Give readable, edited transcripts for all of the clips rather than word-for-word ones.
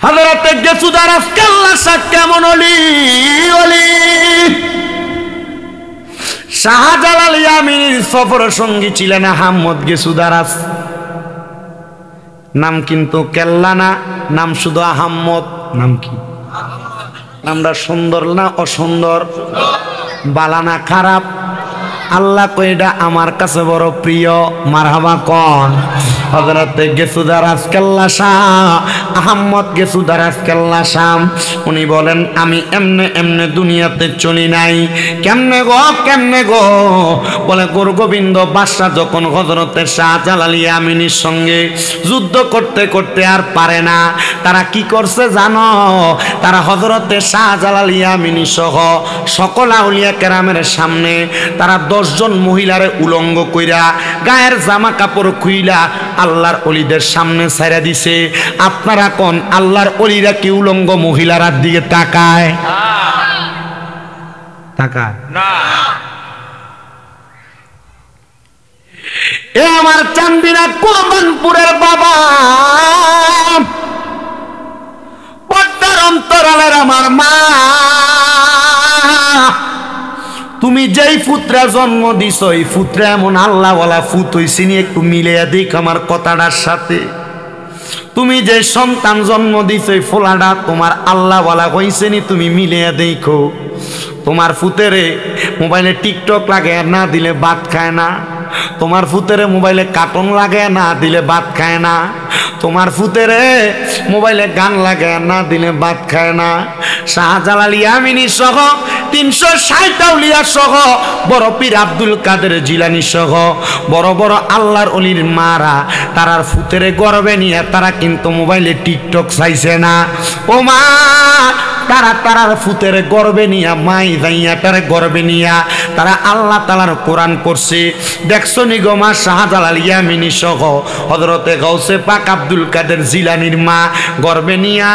হযরতে গেসুদারাস কেল্লা শাহ কেমন ওলি ওলি শাহজালাল ইয়ামিনীর সফর সঙ্গী ছিলেন আহমদ গেসুদারাস। নাম কিন্তু কেল্লা না, নাম শুধু আহমদ। নাম কি? নামটা সুন্দর না অসুন্দর? বালা না খারাপ? আল্লাহ কইডা আমার কাছে বড় প্রিয়। মারহাবা কোন? হযরতে গেসুদারাস কেল্লা শাহ আহমদ গেসুদারাস কেল্লা শাহ উনি বলেন আমি এমনে এমনে দুনিয়াতে চলি নাই। কেমনে গো কেমনে গো? বলে গোরগোবিন্দ বাদশা যখন হযরতে শাহজালাল ইয়ামিনীর সঙ্গে যুদ্ধ করতে করতে আর পারে না, তারা কি করছে জানো? তারা হযরতে শাহজালাল ইয়ামিনী সহ সকল আউলিয়া কেরামের সামনে তারা 10 জন মহিলারে উলঙ্গ কইরা গায়ের জামা কাপড় খুইলা আল্লাহর ওলিদের সামনে ছাইরা দিছে। আপনারা কোন আল্লাহর ওলিরা কি উলঙ্গ মহিলার দিকে তাকায়? তাকায় না। এ আমার চান্দিনা কুরবানপুরের বাবা, পদ্মার অন্তরালের আমার মা, তুমি যেই পুত্রে জন্ম দিছ এই পুত্রে এমন আল্লাহওয়ালা ফুত হইছিনি, একটু মিলিয়ে দেখ আমার কথাটার সাথে। তুমি যে সন্তান জন্ম দিছ এই ফোলাটা তোমার আল্লাহওয়ালা হইছেনি, তুমি মিলিয়ে দেখো। তোমার ফুতেরে মোবাইলে টিকটক লাগে না দিলে ভাত খায় না, তোমার ফুতেরে মোবাইলে কার্টুন লাগে না দিলে ভাত খায় না, তোমার ফুতেরে মোবাইলে গান লাগে না দিলে ভাত খায় না। শাহজালাল ইয়ামিনী সহ 360 আউলিয়া সহ বড় পীর আব্দুল কাদের জিলানী সহ বড় বড় আল্লাহর ওলির মারা তারার ফুতেরে গর্বে নিয়ে তারা কিন্তু মোবাইলে টিকটক চাইছে না। ও মা, তারা তারার ফুতের গর্বে নিয়া মাই যাইয়া তার গর্বে নিয়া তারা আল্লাহ তাআলার কোরআন পড়ছে। দেখছো নি গো মা, শাহজালাল ইয়ামিনী সহ হযরতে গাউসে পাক আব্দুল কাদের জিলানীর মা গর্বে নিয়া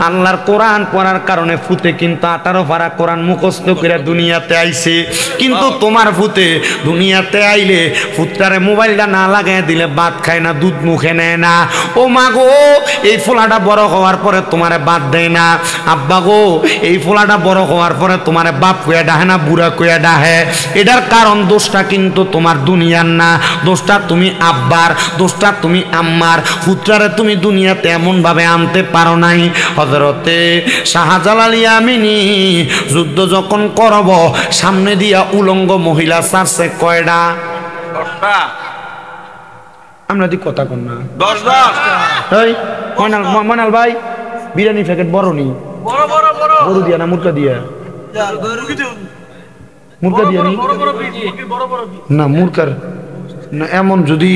আল্লাহর কোরআন পড়ার কারণে ফুতে কিন্তু 18 পারা কোরআন মুখস্থ করে দুনিয়াতে আইছে। কিন্তু তোমার ফুতে দুনিয়াতে আইলে ফুতটারে মোবাইলটা না লাগায় দিলে ভাত খায় না, দুধ মুখে নেয় না। ও মা গো, এই ফোলাটা বড় হওয়ার পরে তোমারে ভাত দেয় না। আব্বা গো, এই ফোলাটা বড় হওয়ার পরে তোমারে বাপ কইয়া ডাহে না, বুড়া কইয়া ডাহে। এটার কারণ দোষটা কিন্তু তোমার দুনিয়ার না, দোষটা তুমি আব্বার, দোষটা তুমি আম্মার। পুত্রারে তুমি দুনিয়াতে এমন ভাবে আনতে পারো নাই। হযরতে শাহজালাল ইয়ামিনী যুদ্ধ যখন করব সামনে দিয়া উলঙ্গ মহিলা ছাড়ছে কয়টা? 10টা। আমরা দি কথা কন না 10টা। এই মনাল ভাই, বিরিয়ানি প্যাকেট বড় নি? বড় বড় বড় গরু দিয়া না মুরগা দিয়া? মুরগা দিয়া নি? না মুরগার না। এমন যদি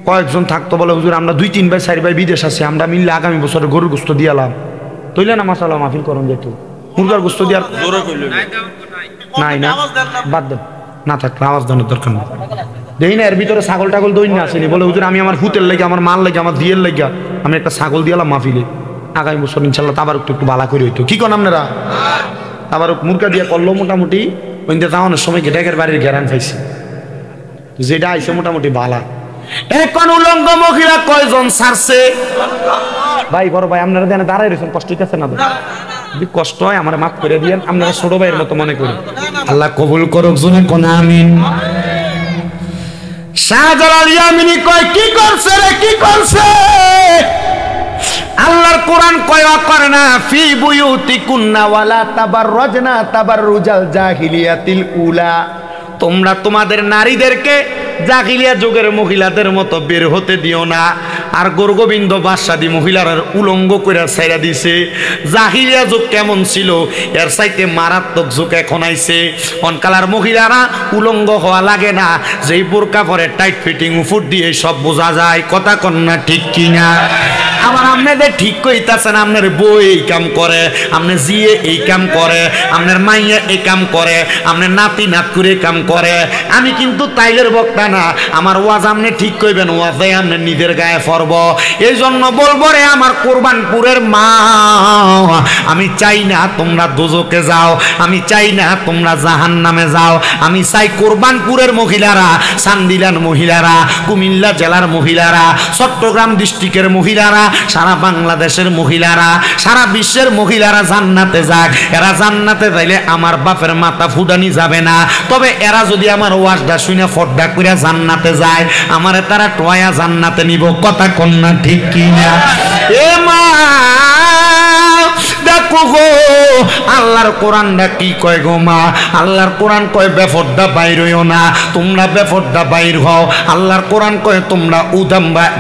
কয়েকজন থাকতো বলে হুজুর আমরা 2-3 ভাই 4 ভাই বিদেশ আছে, আমরা মিললে আগামী বছরে গরুর গোস্ত দিয়ালাম, তইলে না মাসালা মাহফিল করন যেত। মুরগার গোস্ত দিয়ার নাই না, বাদ দেন, না থাকলে আওয়াজ দেওয়ার দরকার নেই। দেখি না এর ভিতরে ছাগল টাগল দই না আসেনি, বলে হুজুর আমি আমার হুতের লেগে, আমার মাল লেগে, আমার দিয়ের লেগে আমি একটা ছাগল দিয়ালাম মাহফিলে, আগামী বছর ইনশাল্লাহ তাবার একটু ভালো করে হইতো। কি করেন আপনারা? আবার মুরগা দিয়া করলো মোটামুটি ওইটা তাওয়ানোর সময় ঘেটাকের বাড়ির ঘেরান পাইছি, যেটা আইসে মোটামুটি ভালা। এখন উলঙ্গ মহিলা কয়জন ছাড়ছে? ভাই বড় ভাই আপনারা দেন দাঁড়াই রয়েছেন, কষ্ট হইতেছে না? যদি কষ্ট হয় আমার মাফ করে দিয়েন, আপনারা ছোট ভাইয়ের মতো মনে করি। আল্লাহ কবুল করুক, জোরে কোন আমিন। শাহজালাল ইয়ামিনী কয় কি করছে রে, কি করছে? আল্লাহর কোরআন কয় করে না, ফি বুয়ুতিকুন্না ওয়ালা তাবাররাজনা তাবাররুজাল জাহিলিয়াতিল উলা, তোমরা তোমাদের নারীদেরকে জাহিলিয়া যুগের মহিলাদের মতো বের হতে দিও না। আর গোরগোবিন্দ বাদশাদি মহিলার উলঙ্গ করে ছাইরা দিছে। জাহিলিয়া যুগ কেমন ছিল এর চাইতে মারাত্মক যুগ এখন আইছে। অনকালার মহিলারা উলঙ্গ হওয়া লাগে না, যেই বোরকা পরে টাইট ফিটিং উপর দিয়ে সব বোঝা যায়। কথা কন্যা ঠিক কিনা? আবার আপনাদের ঠিক কইতাছেন, আপনার বউ এই কাম করে, আপনার জিয়ে এই কাম করে, আপনার মাইয়া এই কাম করে, আপনার নাতি নাত করে কাম করে। আমি কিন্তু তাইলের বক্তা না, আমার ওয়াজ আপনি ঠিক কইবেন, ওয়াজে আপনার নিজের গায়ে করব। এই জন্য বলবো রে আমার কোরবানপুরের মা, আমি চাই না তোমরা দোজকে যাও, আমি চাই না তোমরা জাহান্নামে যাও। আমি চাই কোরবানপুরের মহিলারা, চান্দিলার মহিলারা, কুমিল্লা জেলার মহিলারা, চট্টগ্রাম ডিস্ট্রিক্টের মহিলারা, সারা বাংলাদেশের মহিলারা, সারা বিশ্বের মহিলারা জান্নাতে যাক। এরা জান্নাতে যাইলে আমার বাপের মাথা ফুটানি যাবে না। তবে এরা যদি আমার ওয়াজটা শুনে ফড্ডা কইরা জান্নাতে যায়, আমারে তারা টোয়া জান্নাতে নিব। কথা কন্যা ঠিক কিনা? এ মা দেখো গো, আল্লাহর কোরআনটা কি কয় গো মা? আল্লাহর কোরআন কয় বেফরদা বাইর হইও না, তোমরা বেফরদা বাইর হও। আল্লাহর কোরআন কয় তোমরা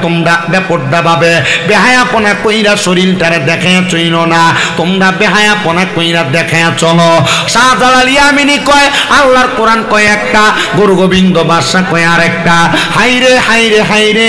তোমরা বেফরদা ভাবে বেহায়াপনা কইরা শরীরটারে দেখায়া চইনো না, তোমরা বেহায়াপনা কইরা দেখায়া চলো। শাহজালাল ইয়ামিনী কয় আল্লাহর কোরআন কয় একটা, গুরু গোবিন্দ বাদশা কয় আর একটা। হাইরে হাইরে হাইরে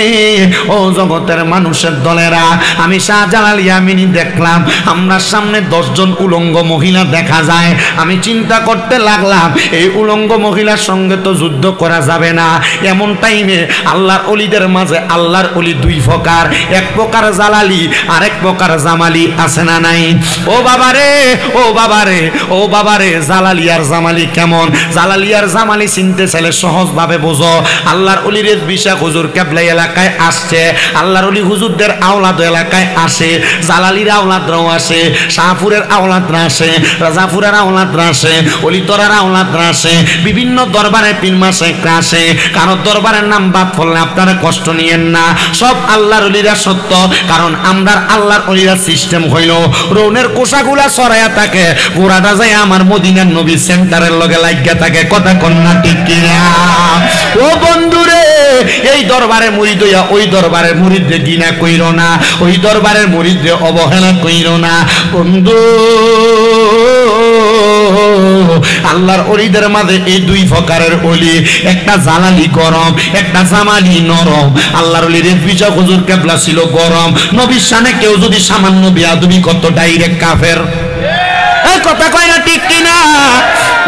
ও জগতের মানুষের দলেরা, আমি শাহজালাল ইয়ামিনী দেখলাম আমরা সামনে 10 জন উলঙ্গ মহিলা দেখা যায়। আমি চিন্তা করতে লাগলাম এই উলঙ্গ মহিলার সঙ্গে তো যুদ্ধ করা যাবে না। এমন টাইমে আল্লাহর অলিদের মাঝে আল্লাহর অলি দুই প্রকার, এক প্রকার জালালি আর এক প্রকার জামালি, আছে না নাই? ও বাবারে, ও বাবারে, ও বাবারে, জালালি আর জামালি কেমন? জালালি আর জামালি চিনতে চাইলে সহজভাবে বোঝো। আল্লাহর অলির বিশা হুজুর কেবলা এলাকায় আসছে, আল্লাহর অলি হুজুরদের আওলাদ এলাকায় আসে, জালালির আওলাদরাও আসে, শাহপুরের আওলাদরা আসে, রাজাপুরের আওলাদরা আসে, অলিতরার আওলাদরা আসে, বিভিন্ন দরবারে পীর মাশায়েখরা আসে। কারো দরবারের নাম বাদ পড়লে আপনারা কষ্ট নিয়েন না, সব আল্লাহর অলিরা সত্য। কারণ আমরা আল্লাহর অলিরা সিস্টেম হইল রৌনের কোষাগুলা সরাইয়া থাকে, গোড়াটা যায় আমার মদিনার নবী সেন্টারের লগে লাগিয়া থাকে। কথা কন্যা ঠিক কিনা? ও বন্ধুরে, এই দরবারে মুরিদ হইয়া ওই দরবারের মুরিদে গিনা কইর না, ওই দরবারের মুরিদে অবহেলা কইর না বন্ধু। আল্লাহর অলিদের মাঝে এই দুই প্রকারের অলি, একটা জালালি গরম, একটা জামালি নরম। আল্লাহর অলির বিজয় হুজুর কেবলা ছিল গরম, নবীর শানে কেউ যদি সামান্য বেয়াদবি করত ডাইরেক্ট কাফের। এই কথা কয় না ঠিক কিনা?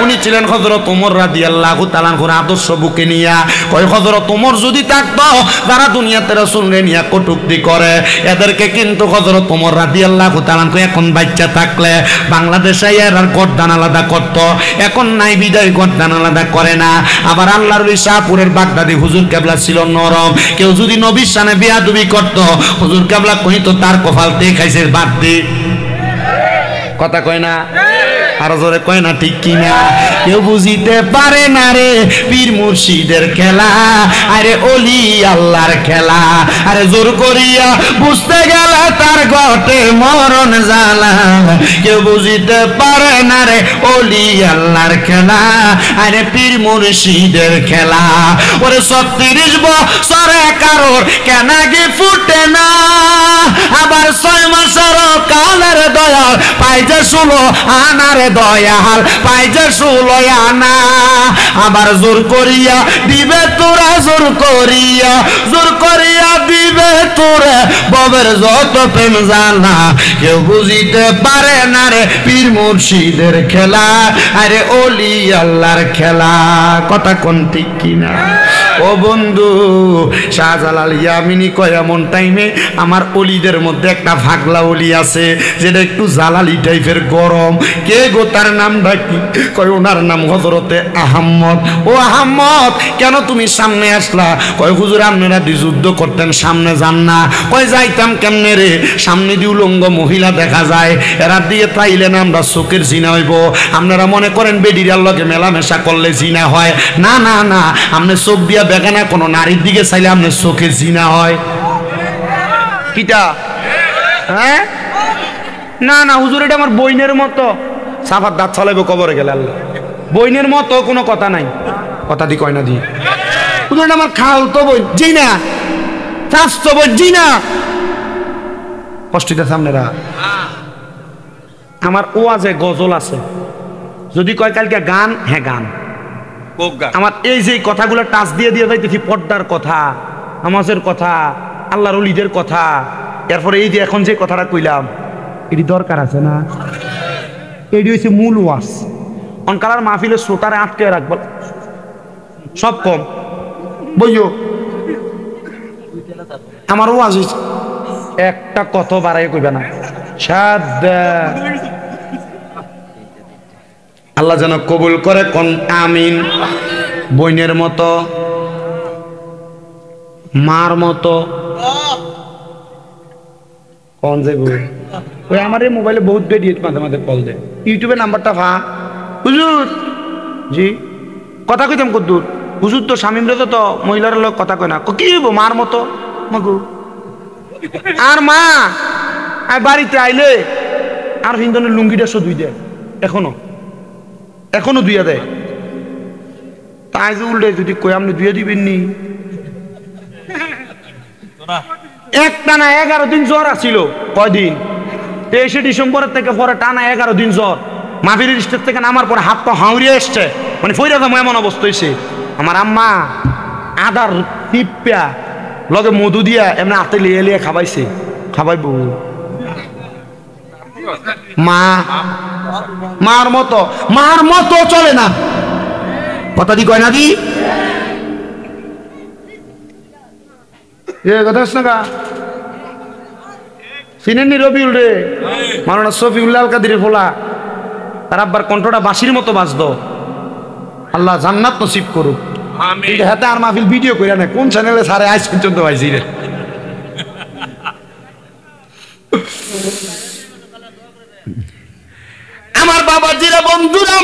উনি ছিলেন হযরত ওমর রাদিয়াল্লাহু তাআলা আনহুর আদর্শ বুকে নিয়া। কয় হযরত ওমর যদি থাকতো, যারা দুনিয়াতে রাসূলকে নিয়া কটূক্তি করে, এদেরকে কিন্তু হযরত ওমর রাদিয়াল্লাহু তাআলা আনহু এখন বাচ্চা থাকলে বাংলাদেশে এর গর্দান আলাদা করত। এখন নাই বিদায় গর্দান আলাদা করে না। আবার আল্লাহর ওলি শাহপুরের বাগদাদি হুজুর কেবলা ছিল নরম, কেউ যদি নবীর শানে বেয়াদবি করত, হুজুর কেবলা কইতো তার কপালতে খাইছে বাদ দে। কথা কয় না? আর জোরে কয় না ঠিক কিনা? কেউ বুঝিতে পারে না রে পীর মুর্শিদের খেলা, আরে অলি আল্লাহর খেলা। আরে জোর করিয়া বুঝতে গেলে তার ঘটে মরণ জ্বালা। কেউ বুঝিতে পারে না রে অলি আল্লাহর খেলা, আরে পীর মুর্শিদের খেলা। ওরে 36 বছরে কারোর কেনাগি ফুটে না, আবার 6 মাসের কালের দয়াল পাইছে 16 আনারে দয়াল পাইছে 16 আনা। আবার জোর করিয়া দিবে তোরা, জোর করিয়া, জোর করিয়া দিবে তোরা ববের যত প্রেম জানা। কেউ বুঝিতে পারে না রে পীর মুর্শিদের খেলা, আরে অলি আল্লাহর খেলা। কথা কোন ঠিক কিনা? ও বন্ধু, শাহজালাল ইয়ামিনী কয় এমন টাইমে আমার অলিদের মধ্যে একটা ভাগলা অলি আছে যেটা একটু জালালি টাইপের গরম। কে গো, তার নামটা কি? কয় ওনার নাম হযরতে আহমদ। ও আহমদ, কেন তুমি সামনে আসলা? কয় হুজুর আপনারা দি যুদ্ধ করতেন, সামনে যান না। কয় যাইতাম কেমনে রে? সামনে দিয়ে উলঙ্গ মহিলা দেখা যায়, এরা দিয়ে তাইলে না আমরা চোখের জিনা হইব। আপনারা মনে করেন বেডিরার লগে মেলামেশা করলে জিনা হয়? না না না, আপনি চোখ দিয়া বেগানা কোনো নারীর দিকে চাইলে আপনার চোখে জিনা হয়। কিটা? হ্যাঁ না না হুজুর, এটা আমার বইনের মতো। সাফার দাঁত চলাইব কবরে গেলে আল্লাহ। বইনের মতো কোনো কথা নাই। কথা দি কয় না দি হুজুর, এটা আমার খাল তো বই জি না, চাষ তো বই জি না। কষ্টিতে সামনেরা আমার ওয়াজে গজল আছে। যদি কয় কালকে গান, হ্যাঁ গান। আমার এই যে কথাগুলো টাচ দিয়ে দিয়ে যাইতেছি, পর্দার কথা, নামাজের কথা, আল্লাহর ওলিদের কথা, এরপরে এই যে এখন যে কথাটা কইলাম, এটি দরকার আছে না? এটি হচ্ছে মূল ওয়াজ। অনকালার মাহফিলের শ্রোতারে আটকে রাখবো, সব কম বইও আমার ওয়াজ হইছে একটা কত বাড়াই কইবে না সাদা আল্লাহ যেন কবুল করে কোন আমিন বইনের মতো মার মতো কোন যে বই ওই আমার এই মোবাইলে বহুত বেরিয়ে মাঝে মাঝে কল দেয় ইউটিউবে নাম্বারটা ভা হুজুর জি কথা কইতাম কদ্দুর হুজুর তো স্বামীমরে তো মহিলার লোক কথা কয় না কি হইব মার মতো মাগু আর মা বাড়িতে আইলে আর হিন্দনের লুঙ্গিটা ধুই দেয় এখনো ধুইয়া দেয় তাই যে উল্টে যদি কই আপনি ধুয়ে দিবেন নি টানা 11 দিন জ্বর আসছিল কয়দিন 23 ডিসেম্বরের থেকে পরে টানা 11 দিন জ্বর মাহফিলের স্টেজ থেকে নামার পরে হাত পা হাউরিয়ে এসছে মানে ফইরা যাবো এমন অবস্থা হয়েছে আমার আম্মা আদার টিপ্পা লগে মধু দিয়া এমনি হাতে লিয়ে লিয়ে খাবাইছে খাবাইব মার মতো চলে না কথা দি কয় না দি কথা না গা চিনেননি রবিউল রে মাওলানা শফিউল্লাহ আল কাদিরের ফোলা তার আব্বার কণ্ঠটা বাঁশির মতো বাজতো আল্লাহ জান্নাত নসিব করুক আমিন হাতে আর মাহফিল ভিডিও কইরা না কোন চ্যানেলে সারে আজ পর্যন্ত পাইছি রে আমার বাবাজিরা বন্ধুরা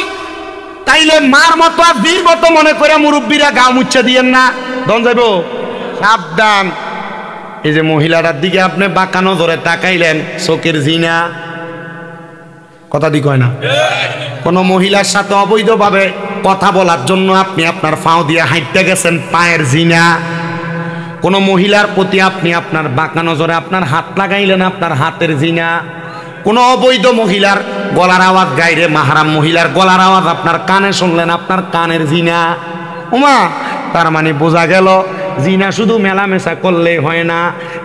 তাইলে মার মতো আর বীর মতো মনে করে মুরব্বীরা গা মুচ্ছা দিয়েন না দন যাইব সাবধান এই যে মহিলাটার দিকে আপনি বাঁকা নজরে তাকাইলেন চোখের জিনা কথা দি কয় না কোন মহিলার সাথে অবৈধভাবে কথা বলার জন্য আপনি আপনার পাও দিয়ে হাঁটতে গেছেন পায়ের জিনা কোন মহিলার প্রতি আপনি আপনার বাঁকা নজরে আপনার হাত লাগাইলেন আপনার হাতের জিনা কোন অবৈধ মহিলার গলার আওয়াজ গাইরে মাহারাম মহিলার গলার আওয়াজ আপনার কানে শুনলেন আপনার কানের জিনা ওমা তার মানে বোঝা গেল জিনা শুধু মেলামেশা করলে হয় না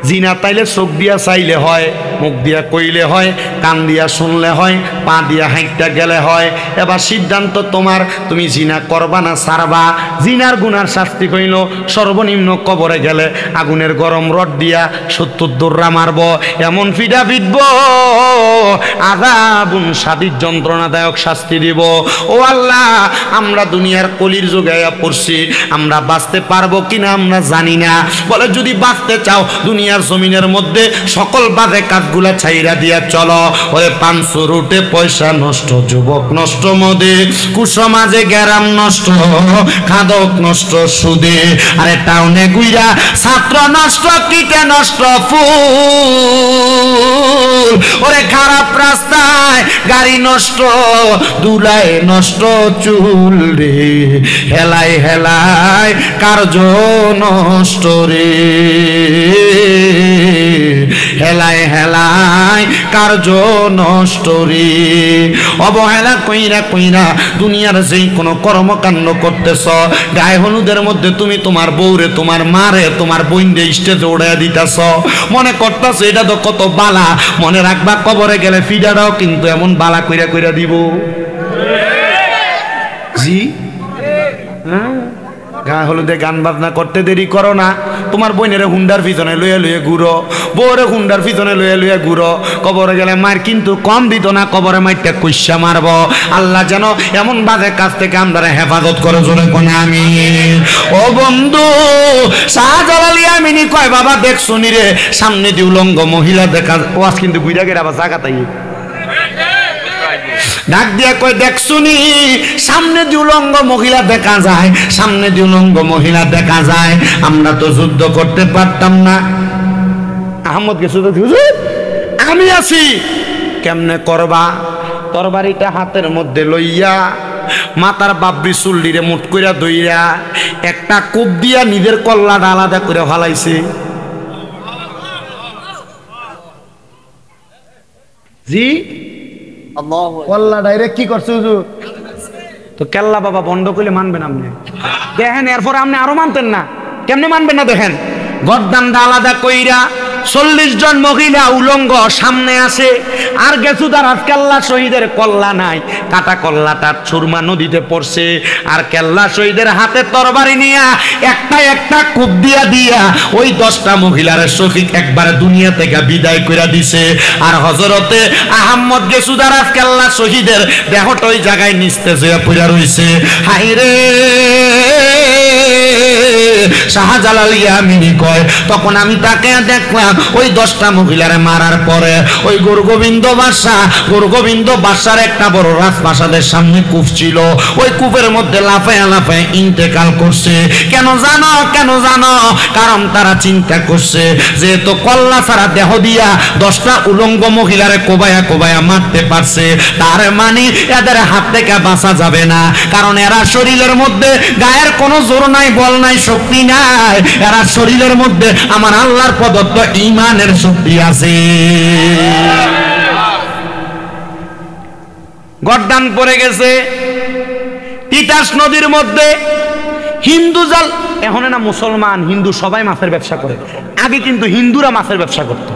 জিনা তাইলে চোখ দিয়া চাইলে হয় মুখ দিয়া কইলে হয় কান দিয়া শুনলে হয় পা দিয়া হাঁটতে গেলে হয় এবার সিদ্ধান্ত তোমার তুমি জিনা করবা না ছাড়বা জিনার গুনার শাস্তি হইল সর্বনিম্ন কবরে গেলে আগুনের গরম রড দিয়া 70 দৌড়া মারব এমন ফিডা ফিটব আযাবুন শাদীদ যন্ত্রণাদায়ক শাস্তি দিব ও আল্লাহ আমরা দুনিয়ার কলির যুগায়া পড়ছি আমরা বাঁচতে পারবো কিনা আমরা জানি না বলে যদি বাঁচতে চাও দুনিয়ার জমিনের মধ্যে সকল বাজে কাজগুলা ছাইরা দিয়া চলো ওরে 500 রুটে পয়সা নষ্ট যুবক নষ্ট মদে কুসমাজে গ্যারাম নষ্ট খাদক নষ্ট সুদে আরে টাউনে গুইরা ছাত্র নষ্ট কিটে নষ্ট ফুল ওরে খারাপ রাস্তায় গাড়ি নষ্ট দুলায় নষ্ট চুল রে হেলায় হেলায় কার্য নষ্ট রে হেলায় হেলায় কার্য নষ্ট রে অবহেলা কইরা কইরা দুনিয়ার যেই কোনো কর্মকাণ্ড করতেছ গায়ে হলুদের মধ্যে তুমি তোমার বউরে তোমার মারে তোমার বোনরে স্টেজে উড়াইয়া দিতেছ মনে করতেছ এটা তো কত বালা মনে রাখবা কবরে গেলে ফিডাটাও কিন্তু এমন বালা কইরা কইরা দিব জি হ্যাঁ গা হলুদে গান বাজনা করতে দেরি করো না তোমার বোনের হুন্ডার পিছনে লইয়া লইয়া ঘুরো বউরে হুন্ডার পিছনে লইয়া লইয়া ঘুরো কবরে গেলে মার কিন্তু কম দিত না কবরে মারটা কইসা মারব আল্লাহ যেন এমন বাজে কাজ থেকে আমরা হেফাজত করে জোরে কোনা আমি ও বন্ধু শাহজালালি আমিনি কয় বাবা দেখ শুনি রে সামনে দিয়ে উলঙ্গ মহিলা দেখা ওয়াজ কিন্তু গুইরা গেলে আবার জায়গা তাই ডাক দিয়া কয় দেখ শুনি সামনে দিয়ে উলঙ্গ মহিলা দেখা যায় সামনে দিয়ে উলঙ্গ মহিলা দেখা যায় আমরা তো যুদ্ধ করতে পারতাম না আহমদ গেছে তো আমি আছি কেমনে করবা তরবারিটা হাতের মধ্যে লইয়া মাথার বাবরি চুল্লিরে মুঠ কইরা দইরা একটা কূপ দিয়া নিজের কল্লাটা আলাদা করে ফালাইছে জি কল্লা ডাইরেক্ট কি করছে হুজুর তো কেল্লা বাবা বন্ধ করলে মানবেন আপনি দেখেন এরপরে আপনি আরো মানতেন না কেমনে মানবেন না দেখেন গর্দানটা আলাদা কইরা 40 জন মহিলা উলঙ্গ সামনে আসে, আর গেছুদার কেল্লা শহীদের কল্লা নাই, কাটা কল্লাটা সুরমা নদীতে পড়ছে, আর কেল্লা শহীদের হাতে তরবারি নিয়া একটা একটা কূপ দিয়া দিয়া ওই 10টা মহিলার শহীদ একবারে দুনিয়া থেকে বিদায় করে দিছে। আর হযরতে আহমদ গেছুদার কেল্লা শহীদের দেহটা ওই জায়গায় নিস্তেজ হয়ে পড়ে রইছে। হায়রে শাহজালাল ইয়ামিনী কয়, তখন আমি তাকে দেখলাম ওই 10টা মহিলারে মারার পরে ওই গোরগোবিন্দ বাদশার একটা বড় রাজপ্রাসাদের সামনে কূপ ছিল, ওই কূপের মধ্যে লাফায়া লাফায়া ইন্তেকাল করছে। কেন জানো? কারণ তারা চিন্তা করছে যেহেতু কল্লা ছাড়া দেহ দিয়া 10টা উলঙ্গ মহিলারে কোবায়া কোবায়া মারতে পারছে, তার মানে এদের হাত থেকে বাঁচা যাবে না, কারণ এরা শরীরের মধ্যে গায়ের কোনো জোর নাই, বল নাই, শক্তি নাই, এরা শরীরের মধ্যে আমার আল্লাহর প্রদত্ত ঈমানের শক্তি আছে। গর্দান পড়ে গেছে তিতাস নদীর মধ্যে। হিন্দু জাল এখন না মুসলমান হিন্দু সবাই মাছের ব্যবসা করে, আগে কিন্তু হিন্দুরা মাছের ব্যবসা করত,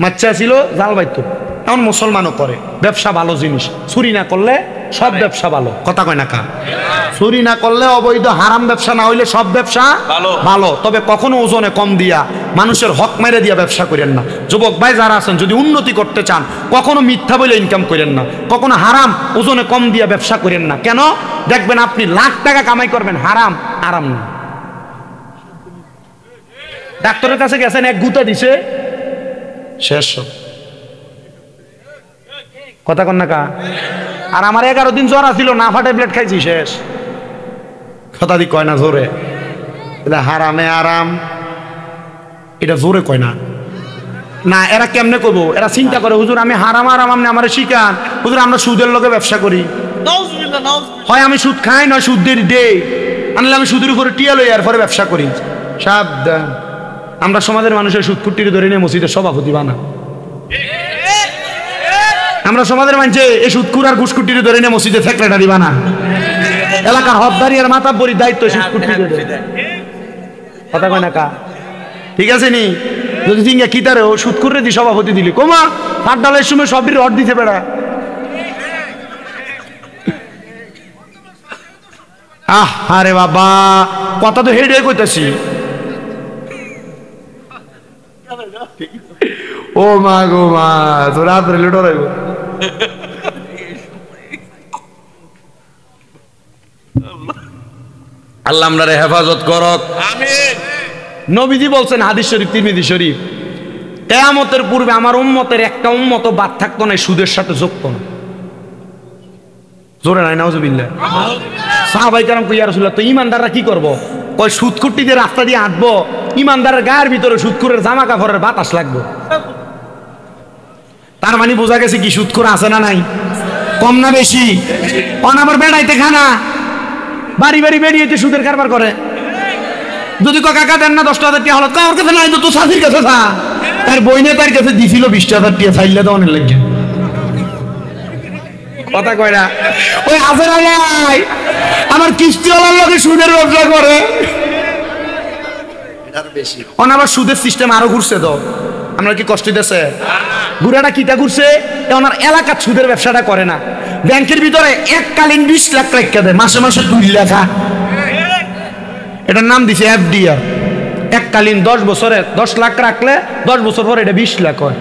মাচ্চা ছিল জাল বাইতো, এখন মুসলমানও করে। ব্যবসা ভালো জিনিস, চুরি না করলে সব ব্যবসা ভালো, কথা কয় না কা? চুরি না করলে অবৈধ হারাম ব্যবসা না হইলে সব ব্যবসা ভালো, তবে কখনো ওজনে কম দিয়া মানুষের হক মেরে দিয়া ব্যবসা করেন না। যুবক ভাই যারা আছেন যদি উন্নতি করতে চান কখনো মিথ্যা বলে ইনকাম করেন না, কখনো হারাম ওজনে কম দিয়া ব্যবসা করেন না। কেন? দেখবেন আপনি লাখ টাকা কামাই করবেন, হারাম আরাম না। ডাক্তারের কাছে গেছেন, এক গুতা দিছে, শেষ, কথা কন না কা? আর আমার 11 দিন জ্বর আছিল, না ফা ট্যাবলেট খাইছি, শেষ। কথা দি কয় না জোরে, এটা হারামে আরাম, এটা জোরে কয় না। না এরা কেমনে করবো? এরা চিন্তা করে হুজুর আমি হারাম আরাম আপনি আমার শিখান, হুজুর আমরা সুদের লোকে ব্যবসা করি, হয় আমি সুদ খাই নয় সুদের দে আনলে আমি সুদের উপরে টিয়া লই এরপরে ব্যবসা করি। সাবধান, আমরা সমাজের মানুষের সুদ কুট্টিরে ধরে নিয়ে মসজিদের সভাপতি বানা, আমরা সমাজের মানুষে এই সুদকুর আর ঘুষকুটিরে ধরে নিয়ে মসজিদে সেক্রেটারি বানা, এলাকার হকদারি আর মাথা বড়ি দায়িত্ব সুদকুটিরে ধরে, কথা কয় না কা? ঠিক আছে নি? যদি সিঙ্গা কিতারে ও সুদকুরে দি সভাপতি দিলি কমা তার ডালের সময় সব রড দিতে বেড়া। আরে বাবা কথা তো হেডে কইতাছি। ও মা গো মা, তোর রাত্রে লুটো রাইব। আল্লাহ আমরা হেফাজত করক, আমিন। নবীজি বলছেন হাদিস শরীফ, তিরমিজি শরীফ, কিয়ামতের পূর্বে আমার উম্মতের একটা উম্মত বাদ থাকতো না সুদের সাথে যুক্ত না। জোরে নাই নাউজুবিল্লাহ। সাহাবায়ে কেরাম কই ইয়া রাসূলুল্লাহ, তো ঈমানদাররা কি করব? কয় সুদকুট্টিদের রাস্তা দিয়ে হাঁটবো, ঈমানদারের গায়ের ভিতরে সুদকুরের জামা কাপড়ের বাতাস লাগবে। তার মানে বোঝা গেছে কি সুদকুর আছে না নাই? কম না বেশি? আবার বেড়াইতে খানা বাড়ি বাড়ি বেরিয়েতে সুদের কারবার করে। যদি কাকা দেন না 10,000 টাকা হলো, কার কাছে নাই তো সাথীর কাছে থা, তার বইনে তার কাছে দিছিল 20,000 টাকা, চাইলে দেওয়ানের লাগে, কথা কয় না? ওই আছে না নাই আমার কিস্তিওয়ালার লোকে সুদের ব্যবসা করে, আবার সুদের সিস্টেম আরো ঘুরছে। তো আমরা কি কষ্ট দিতেছে? ঘুরাটা কিটা ঘুরছে, ওনার এলাকার সুদের ব্যবসাটা করে না, ব্যাংকের ভিতরে এককালীন 20 লাখ টাকা দেয়, মাসে মাসে 2 লাখ। এটার নাম দিছে এফডিআর, এককালীন 10 বছরে 10 লাখ রাখলে 10 বছর পর এটা 20 লাখ হয়।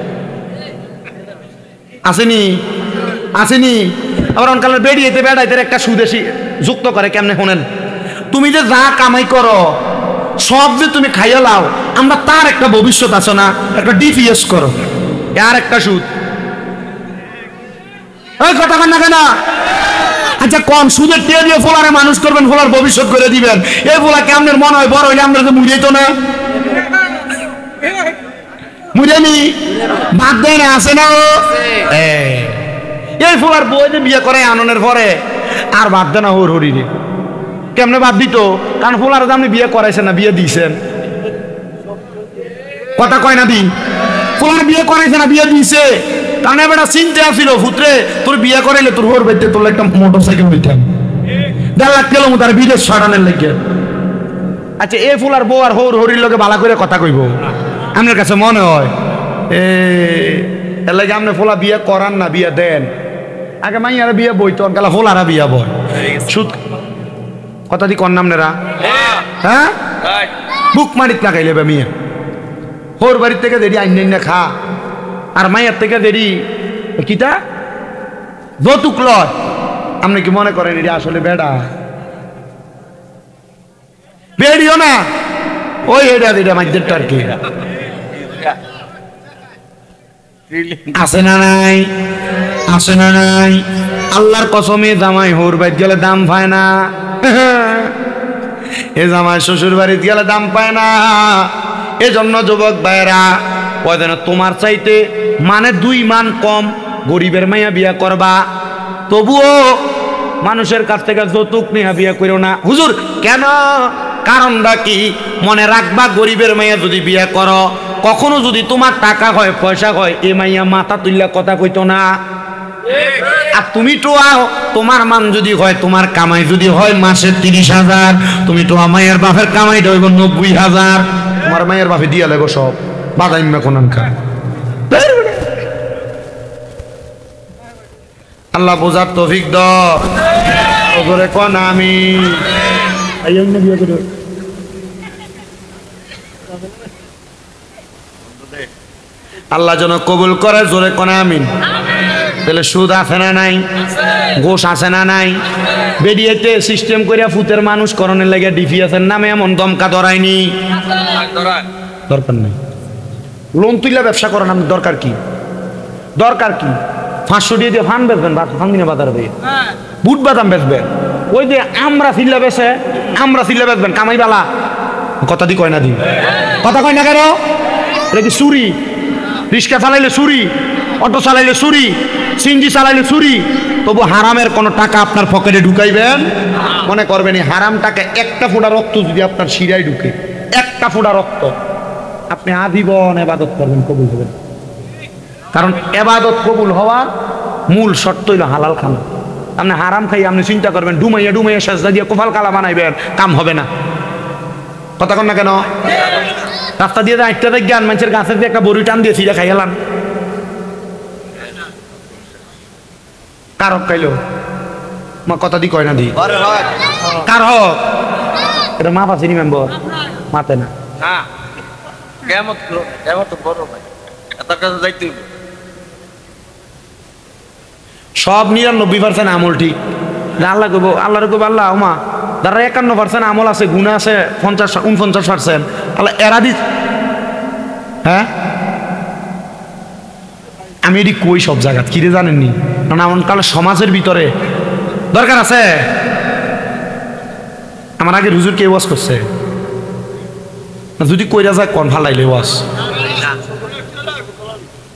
আসেনি আসেনি? আবার অনকালের বেরিয়েতে বেড়াইতে একটা সুদেশি যুক্ত করে কেমনে শোনেন, তুমি যে যা কামাই করো সব যে তুমি খাইয়া লাও, আমরা তার একটা ভবিষ্যৎ আছে না, একটা ডিপিএস করো, আর একটা সুদ। ওই কথা কন না কেন? আচ্ছা কম সুদের টিয়া দিয়ে ফোলারে মানুষ করবেন, ফোলার ভবিষ্যৎ করে দিবেন, এই ফোলা কেমনের মনে হয় বড় হইলে আমরা তো মুড়িয়ে না, মুড়েনি বাদ দেয় না, আসে না? এই ফোলার বই যে বিয়ে করে আননের পরে আর বাদ দেয় না হোর হরিরে। কেমনে বাদ দিত? কারণ ফোলার আপনি বিয়ে করাইছেন না, বিয়ে দিয়েছেন, কথা কয় না? দিন ফোলার বিয়ে করাইছে না, বিয়ে দিয়েছে, কারণ এবার চিনতে আসছিল পুত্রে তোর বিয়ে করাইলে তোর হোর বাইতে তোর একটা মোটর সাইকেল হইতাম 1.5 লাখ কিলোমিটার বিদেশ ছড়ানোর লেগে। আচ্ছা এ ফুলার বউ আর হৌর হরির লগে বালা করে কথা কইব আপনার কাছে মনে হয়? এর লাগে আপনি ফোলা বিয়ে করান না, বিয়ে দেন। আগে মাইয়ারা বিয়ে বইতো, অনকালা ফোলারা বিয়ে বয়। সুদ কথা দি কন্যাম নেরা, হ্যাঁ বুক মারিত না খাইলে মেয়ে হোর বাড়ির থেকে দেরি আইন খা, আর মাইয়ার থেকে দেরি কিতা যৌতুক লয়। আপনি কি মনে করেন এটা আসলে বেড়া? বেড়িও না, ওই এটা এটা মাইদেরটা আর কি আছে না নাই, আছে না নাই? আল্লাহর কসমে জামাই হোর বাড়িতে গেলে দাম পায় না, এ জামাই শ্বশুর বাড়িতে গেলে দাম পায় না। এজন্য যুবক ভাইরা ওই যেন তোমার চাইতে মানে 2 মান কম গরিবের মাইয়া বিয়া করবা, তবুও মানুষের কাছ থেকে যৌতুক নিয়ে বিয়া করো না। হুজুর কেন? কারণটা কি? মনে রাখবা গরিবের মাইয়া যদি বিয়া করো, কখনো যদি তোমার টাকা হয় পয়সা হয়, এ মাইয়া মাথা তুললা কথা কইতো না। আর তুমি টোয়াও, তোমার মান যদি হয়, তোমার কামাই যদি হয় মাসে 30,000, তুমি টোয়া মাইয়ার বাপের কামাইটা হইব 90,000, তোমার মাইয়ার বাপে দিয়া লাগো সব বাদাইম্মা কোনখান। আল্লাহ বোঝার তৌফিক দাও। ওরে কোন আমি আল্লাহ যেন কবুল করে, জোরে কোন আমিন। তাহলে সুদ আছে না নাই? ঘোষ আছে না নাই? বেরিয়েতে সিস্টেম করিয়া ফুতের মানুষ করণের লাগে ডিফিএসের নামে এমন দমকা ধরায়নি, দরকার নেই। লোন তুইলা ব্যবসা করেন, আপনার দরকার কি? দরকার কি? 500 দিয়ে ফান বেচবেন, ফান্দিনা বাজার দিয়ে বুট বাদাম বেচবেন, ওই যে আমরা সিল্লা বেচে, আমরা সিল্লা বেচবেন, কামাই বালা। কথা দি কয় না? দি কথা কয় না কেন? এটা কি চুরি? রিক্সা চালাইলে চুরি, অটো চালাইলে চুরি, সিনজি চালাইলে চুরি, তবু হারামের কোনো টাকা আপনার পকেটে ঢুকাইবেন মনে করবেন। এই হারাম টাকা একটা ফোঁটা রক্ত যদি আপনার শিরায় ঢুকে, একটা ফোঁটা রক্ত, আপনি আজীবন এবাদত করবেন, কবুল হবেন। কারণ এবাদত কবুল হওয়ার মূল শর্ত হইল হালাল খানা। আপনি হারাম খাই আপনি চিন্তা করবেন, ডুমাইয়া ডুমাইয়া সাজদা দিয়ে কোফাল কালা বানাইবেন, কাম হবে না। কথা কন না কেন? রাস্তা দিয়ে আটটা জ্ঞান মানুষের গাছের দিয়ে একটা বড়ি টান দিয়ে ছিঁড়ে খাই গেলাম, কার হক খাইলো? মা কথা দি কয় না? দি কার হক? এটা মা পাচ্ছি মেম্বর মাতে না। সব 99% আমল ঠিক, আল্লাহ কইব, আল্লাহরে কইব আল্লাহ ওমা যারা 51% আমল আছে, গুণা আছে 49%, আল্লাহ এরা দি। হ্যাঁ আমি এটি কই সব জায়গা কিরে জানেননি? কারণ এমন কালে সমাজের ভিতরে দরকার আছে। আমার আগে হুজুর কে ওয়াজ করছে, যদি কইরা যায় কোন ফালাইলে ওয়াজ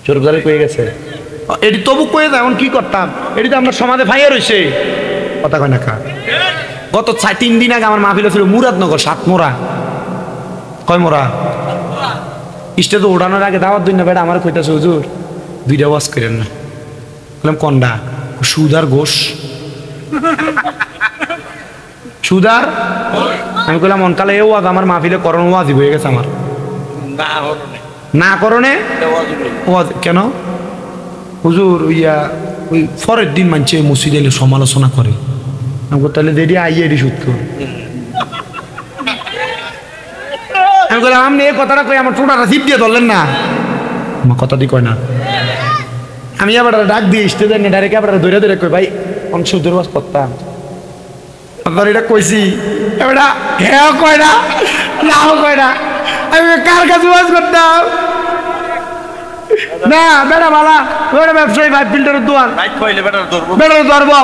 চোরবাজারে কয়ে গেছে, এটি তবু কয়ে যায়। এখন কি করতাম? এটি তো আমরা সমাজে ভাইয়া রয়েছে, কথা কয় না কা। গত 3 দিন আগে আমার মাহফিল ছিল মুরাদনগর, 7 মোড়া, কয় মোড়া স্টেজে ওঠানোর আগে দাওয়াত দিন না বেটা আমার কইতাছে হুজুর 2টা ওয়াজ করেন না। বললাম কন্ডা? সুদার ঘোষ, সুদার। আমি কইলাম অনকালে এ ওয়াজ আমার মাহফিলে করণ ওয়াজি হয়ে গেছে আমার, না করণে ওয়াজ কেন? হুজুর ইয়া ওই পরের দিন মানছে মসজিদ এলে সমালোচনা করে, তাহলে দেরি আইয়ে এটি সত্য। আমি বললাম আপনি এই কথাটা কই আমার টোটাটা জিপ দিয়ে ধরলেন না, আমার কথা দিয়ে কয় না। আমি আবার ডাক দিয়ে স্টেজে ডাইরেক্ট আবার ধরে ধরে কই ভাই অংশ দুর্বাস করতাম, আপনার এটা কইছি এবার হ্যাঁ কয় না, নাও কয় না, আমি কার কাছে ওয়াজ করতাম না বেটা বালা ওটা ব্যবসায়ী ভাই ফিল্টারের দোয়ান বেটার ধরবো।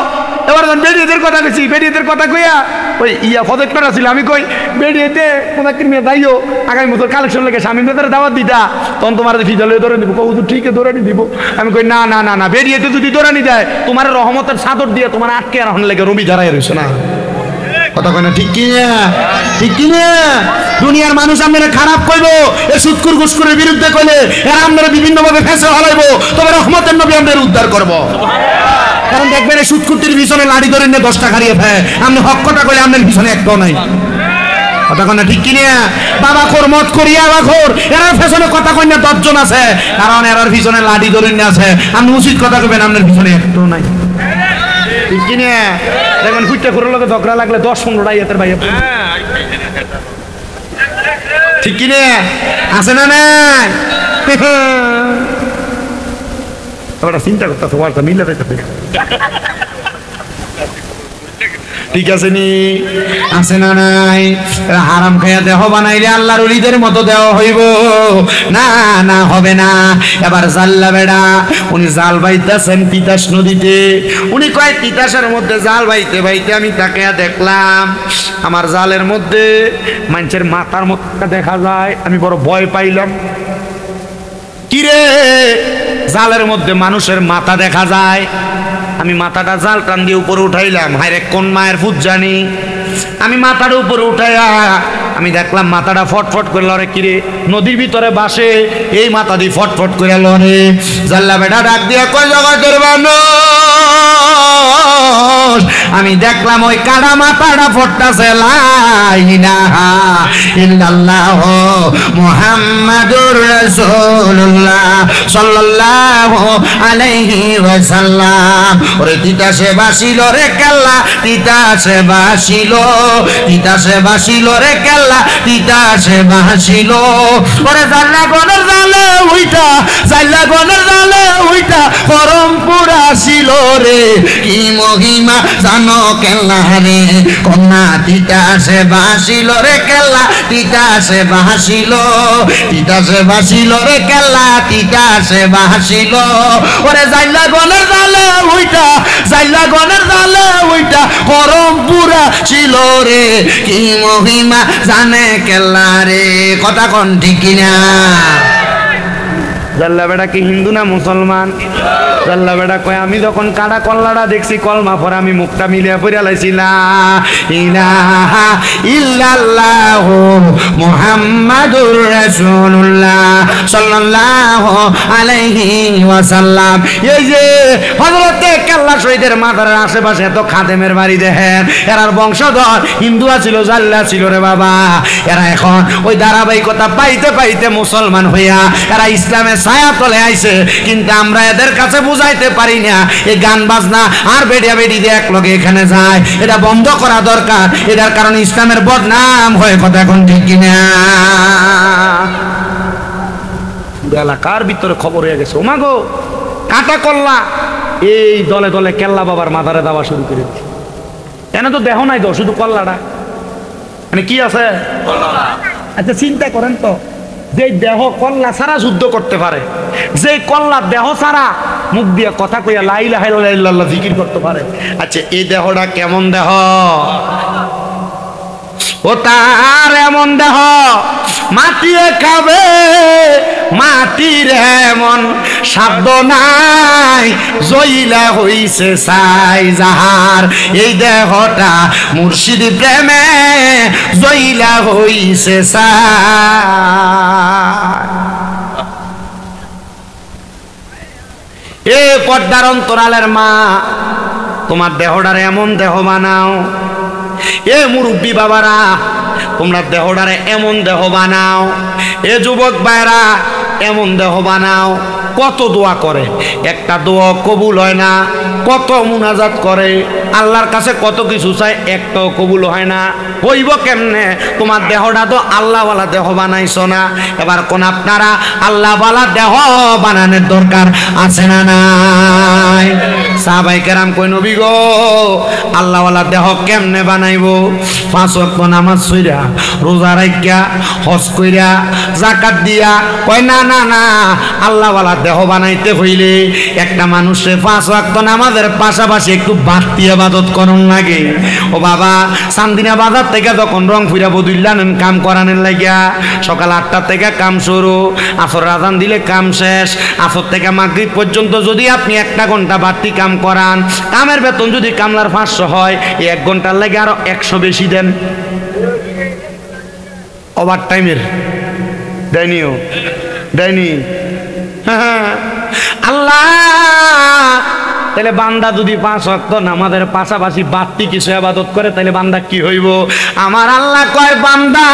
এবার বেরিয়েদের কথা কইছি, বেরিয়েদের কথা কইয়া ওই ইয়া ফজেক্টর আছিল, আমি কই বেরিয়েতে কোথায় কিনে যাইও আগামী বছর কালেকশন লেগে স্বামীর ভেতরে দাওয়াত দিতা, তখন তোমার ফিজালে ধরে দিব, কবু ঠিক দৌড়ানি দিব। আমি কই না না না না, বেরিয়েতে যদি দৌড়ানি দেয় তোমার রহমতের চাদর দিয়ে তোমার আটকে আর লেগে রবি ঝাড়াই রয়েছে না। কথা কয় না? ঠিক কিনা? ঠিক কিনা? দুনিয়ার মানুষ আপনারা খারাপ কইব, এ সুৎকুর ঘুষখোরের বিরুদ্ধে কইলে এরা আপনারা বিভিন্ন ভাবে ফেসে হলাইব, তবে রহমতের নবী আপনারা উদ্ধার করব। কারণ দেখবেন এই সুৎকুটির পিছনে লাড়ি ধরে নিয়ে 10টা হারিয়ে ফেলে, আপনি হক কথা কইলে আপনার পিছনে একটাও নাই। কথা কন্যা ঠিক কিনা? বাবা খোর মত করিয়া বাবা খোর এরার পেছনে কথা কন্যা 10 জন আছে, কারণ এরার পিছনে লাঠি ধরে নিয়ে আছে। আপনি উচিত কথা কবেন, আপনার পিছনে একটু নাই, ঠিক কিনা? দেখবেন ফুটটা করে লোকে ঝগড়া লাগলে 10-15টা ইয়েতের ভাই, ঠিক কিনা? আছে না নাই? ওটা চিন্তা করতেছে, ওয়ার্ডটা মিলে যাইতেছে, ঠিক আছে নি? আছে না নাই? হারাম খাইয়া দেহ বানাইলে আল্লাহর ওলিদের মতো দেহ হইব না? না হবে না। এবার জাল্লা বেড়া উনি জাল বাইতেছেন তিতাস নদীতে। উনি কয় তিতাসের মধ্যে জাল বাইতে বাইতে আমি তাকে দেখলাম, আমার জালের মধ্যে মানুষের মাথার মতো দেখা যায়। আমি বড় ভয় পাইলাম, কিরে জালের মধ্যে মানুষের মাথা দেখা যায়। আমি মাথাটা জাল টান দিয়ে উপরে উঠাইলাম, হায়রে কোন মায়ের ফুট জানি। আমি মাথাটা উপরে উঠাইয়া আমি দেখলাম মাথাটা ফটফট করে লড়ে। কিরে নদীর ভিতরে বাসে এই মাথা দিয়ে ফটফট করে লড়ে। জাল্লা বেটা ডাক দিয়া কয় জগতের মানুষ, আমি দেখলাম ওই কাড়া মাথাটা ফটতাছে লা ইলাহা ইল্লাল্লাহ মুহাম্মাদুর রাসূলুল্লাহ সাল্লাল্লাহু আলাইহি ওয়াসাল্লাম। ওরে তিতাসে বাসিল রে কেল্লা, তিতাসে বাসিল, তিতাসে বাসিল রে কেল্লা, তিতাসে বাসিল। ওরে জাল্লা গনের জালে উইটা, জাল্লা গনের জালে উইটা পরম পুরা ছিল রে। কি মহিমা জানো কেল্লা রে, কন্যা তিতাসে বাসিল রে কেল্লা, তিতাসে বাসিল, তিতাসে বাসিল রে কেল্লা, তিতাসে বাসিল। ওরে জাল্লা গনের জালে উইটা, জাল্লা গনের জালে উইটা পরম পুরা ছিল রে। কি মহিমা জানে কেল্লা রে, কথা কোন ঠিক কিনা? জাল্লা বেটা কি হিন্দু না মুসলমান? জাল্লা বেটা কয় আমি যখন কাটা কল্লাটা দেখছি কলমা পরে আমি মুখটা মিলিয়া পড়ে লাইছিলাম, ইলাহা ইল্লাল্লাহু মুহাম্মাদুর রাসূলুল্লাহ সাল্লাল্লাহু আলাইহি ওয়াসাল্লাম। এই যে হযরতে কেল্লা শহীদের মাথার আশেপাশে এত খাদেমের বাড়ি দেখেন, এরার বংশধর হিন্দু ছিল, জাল্লা ছিল রে বাবা। এরা এখন ওই ধারাবাহিকতা পাইতে পাইতে মুসলমান হইয়া এরা ইসলামের ছায়া তলে আইছে, কিন্তু আমরা এদের কাছে বুঝাইতে পারি না। এই গান বাজনা আর বেডিয়া বেডি দিয়ে এক লগে এখানে যায়, এটা বন্ধ করা দরকার। এটার কারণে ইসলামের বদনাম হয়, কথা এখন ঠিক কিনা? এলাকার ভিতরে খবর হয়ে গেছে, ওমা গো কাটা কল্লা এই দলে দলে কেল্লা বাবার মাথারে দেওয়া শুরু করে দিচ্ছে। এনে তো দেহ নাই তো, শুধু কল্লাটা, মানে কি আছে? আচ্ছা চিন্তা করেন তো, যে দেহ কল্লা ছাড়া যুদ্ধ করতে পারে, যে কল্লা দেহ ছাড়া মুখ দিয়ে কথা কইয়া লা ইলাহা ইল্লাল্লাহ জিকির করতে পারে, আচ্ছা এই দেহটা কেমন দেহ? ও তার এমন দেহ মাটিয়ে খাবে, মাটির এমন সাধ্য নাই, জইলা হইছে সাই যাহার। এই দেহটা মুর্শিদ প্রেমে জইলা হইছে সাই। এ পর্দার অন্তরালের মা, তোমার দেহটারে এমন দেহ বানাও। এ মুরব্বী বাবারা, তোমরা দেহটারে এমন দেহ বানাও। এ যুবক ভাইরা, এমন দেহ বানাও। কত দোয়া করে, একটা দোয়া কবুল হয় না। কত মুনাজাত করে, আল্লাহর কাছে কত কিছু চাই, একটাও কবুল হয় না। হইব কেমনে? তোমার দেহটা তো আল্লাহওয়ালা দেহ বানাইছো না। এবার কোন আপনারা আল্লাহওয়ালা দেহ বানানোর দরকার আছে না নাই? সাহাবায়ে কেরাম কই নবী গো আল্লাহওয়ালা দেহ কেমনে বানাইবো? 5 ওয়াক্ত নামাজ পড়া, রোজা রাখিয়া, হজ কইরা, যাকাত দিয়া। কই না না না, আল্লাহওয়ালা দেহ বানাইতে হইলে একটা মানুষের 5 ওয়াক্ত নামাজের পাশাপাশি একটু বাড়তি ইবাদত করন লাগে। ও বাবা, চান্দিনা বাজার থেকে যখন রংপুরা বদুল্লানেন কাম করানেন লাগিয়া, সকাল 8টা থেকে কাম শুরু, আসর আজান দিলে কাম শেষ। আসর থেকে মাগরিব পর্যন্ত যদি আপনি 1 ঘন্টা বাড়তি কাম করান, কামের বেতন যদি কামলার 500 হয়, এই 1 ঘন্টার লাগে আরো 100 বেশি দেন। ওভার টাইমের দেয়নিও দেয়নি। আল্লাহ তাহলে বান্দা যদি 5 ওয়াক্ত নামাজের পাশাপাশি বাড়তি কিছু ইবাদত করে তাহলে বান্দা কি হইব? আমার আল্লাহ কয় বান্দা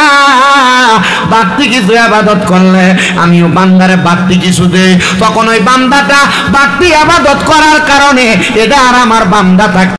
বাড়তি কিছু ইবাদত করলে আমিও বান্দারে বাড়তি কিছু দেই। তখন ওই বান্দাটা বাড়তি ইবাদত করার কারণে এটা আর আমার বান্দা থাকে